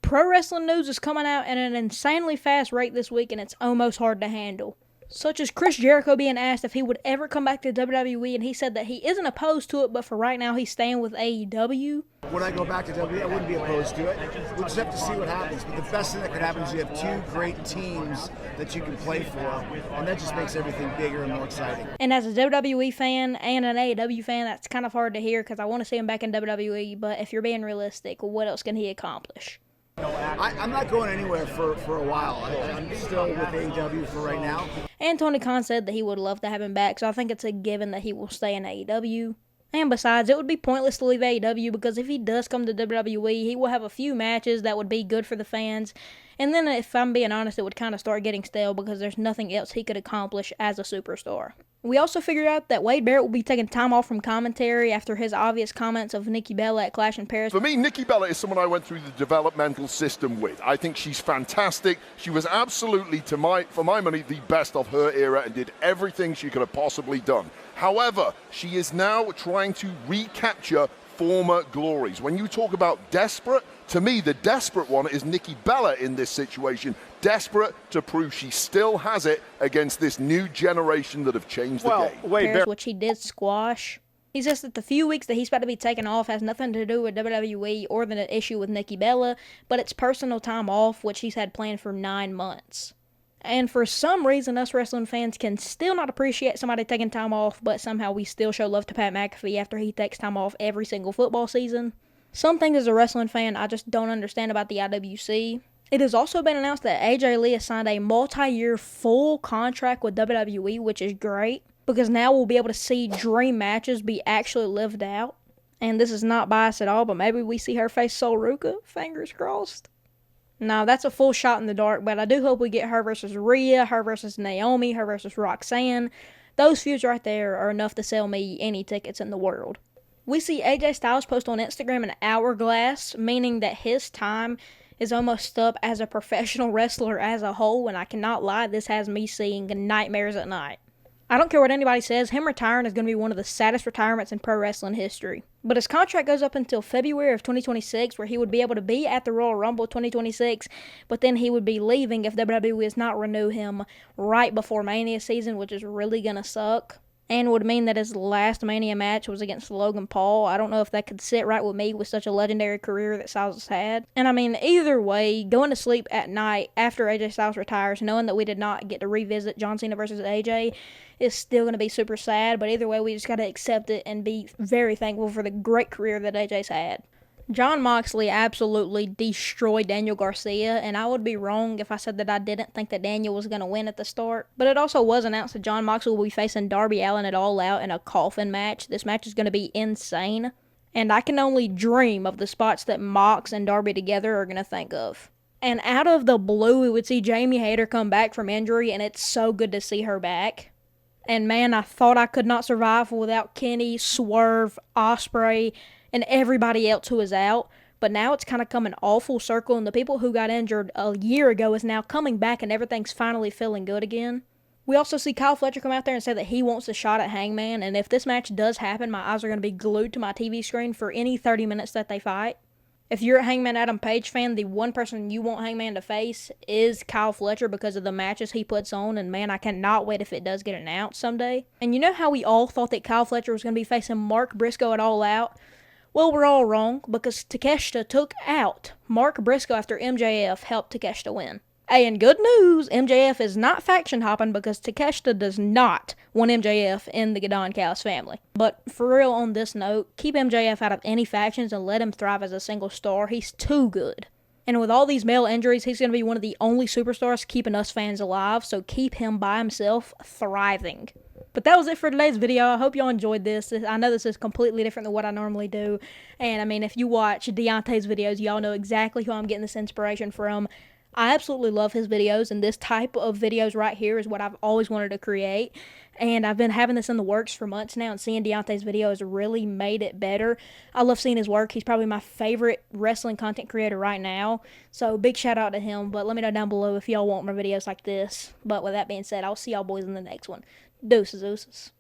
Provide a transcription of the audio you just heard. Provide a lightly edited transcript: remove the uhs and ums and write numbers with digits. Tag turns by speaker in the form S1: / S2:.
S1: Pro wrestling news is coming out at an insanely fast rate this week, and it's almost hard to handle. Such as Chris Jericho being asked if he would ever come back to WWE, and he said that he isn't opposed to it, but for right now he's staying with AEW.
S2: Would I go back to WWE? I wouldn't be opposed to it. We'll just have to see what happens. But the best thing that could happen is you have two great teams that you can play for, and that just makes everything bigger and more exciting.
S1: And as a WWE fan and an AEW fan, that's kind of hard to hear because I want to see him back in WWE, but if you're being realistic, what else can he accomplish?
S2: I'm not going anywhere for a while. I'm still with AEW for right now.
S1: And Tony Khan said that he would love to have him back, so I think it's a given that he will stay in AEW. And besides, it would be pointless to leave AEW because if he does come to WWE, he will have a few matches that would be good for the fans. And then if I'm being honest, it would kind of start getting stale because there's nothing else he could accomplish as a superstar. We also figured out that Wade Barrett will be taking time off from commentary after his obvious comments of Nikki Bella at Clash in Paris.
S3: For me, Nikki Bella is someone I went through the developmental system with. I think she's fantastic. She was absolutely, for my money, the best of her era and did everything she could have possibly done. However, she is now trying to recapture former glories. When you talk about desperate, to me, the desperate one is Nikki Bella in this situation. Desperate to prove she still has it against this new generation that have changed the game.
S1: Which he did squash. He says that the few weeks that he's about to be taken off has nothing to do with WWE or the issue with Nikki Bella, but it's personal time off, which he's had planned for 9 months. And for some reason, us wrestling fans can still not appreciate somebody taking time off, but somehow we still show love to Pat McAfee after he takes time off every single football season. Some things as a wrestling fan I just don't understand about the IWC. It has also been announced that AJ Lee has signed a multi-year full contract with WWE, which is great, because now we'll be able to see dream matches be actually lived out. And this is not biased at all, but maybe we see her face Sol Ruka, fingers crossed. Now, that's a full shot in the dark, but I do hope we get her versus Rhea, her versus Naomi, her versus Roxanne. Those feuds right there are enough to sell me any tickets in the world. We see AJ Styles post on Instagram an hourglass, meaning that his time is almost up as a professional wrestler as a whole, and I cannot lie, this has me seeing nightmares at night. I don't care what anybody says, him retiring is going to be one of the saddest retirements in pro wrestling history. But his contract goes up until February of 2026, where he would be able to be at the Royal Rumble 2026, but then he would be leaving if WWE does not renew him right before Mania season, which is really going to suck. And would mean that his last Mania match was against Logan Paul. I don't know if that could sit right with me with such a legendary career that Styles has had. And I mean, either way, going to sleep at night after AJ Styles retires, knowing that we did not get to revisit John Cena versus AJ, is still going to be super sad. But either way, we just got to accept it and be very thankful for the great career that AJ's had. Jon Moxley absolutely destroyed Daniel Garcia, and I would be wrong if I said that I didn't think that Daniel was going to win at the start. But it also was announced that Jon Moxley will be facing Darby Allin at All Out in a coffin match. This match is going to be insane, and I can only dream of the spots that Mox and Darby together are going to think of. And out of the blue, we would see Jamie Hayter come back from injury, and it's so good to see her back. And man, I thought I could not survive without Kenny, Swerve, Ospreay, and everybody else who is out, but now it's kind of coming all full circle, and the people who got injured a year ago is now coming back, and everything's finally feeling good again. We also see Kyle Fletcher come out there and say that he wants a shot at Hangman, and if this match does happen, my eyes are going to be glued to my TV screen for any 30 minutes that they fight. If you're a Hangman Adam Page fan, the one person you want Hangman to face is Kyle Fletcher because of the matches he puts on, and man, I cannot wait if it does get announced someday. And you know how we all thought that Kyle Fletcher was going to be facing Mark Briscoe at All Out? Well, we're all wrong, because Takeshita took out Mark Briscoe after MJF helped Takeshita win. And good news, MJF is not faction hopping because Takeshita does not want MJF in the Don Callis family. But for real on this note, keep MJF out of any factions and let him thrive as a single star. He's too good. And with all these male injuries, he's going to be one of the only superstars keeping us fans alive, so keep him by himself thriving. But that was it for today's video. I hope y'all enjoyed this. I know this is completely different than what I normally do. And I mean, if you watch Deontay's videos, y'all know exactly who I'm getting this inspiration from. I absolutely love his videos, and this type of videos right here is what I've always wanted to create. And I've been having this in the works for months now, and seeing Deontay's videos really made it better. I love seeing his work. He's probably my favorite wrestling content creator right now. So big shout out to him. But let me know down below if y'all want more videos like this. But with that being said, I'll see y'all boys in the next one. Deuces, deuces.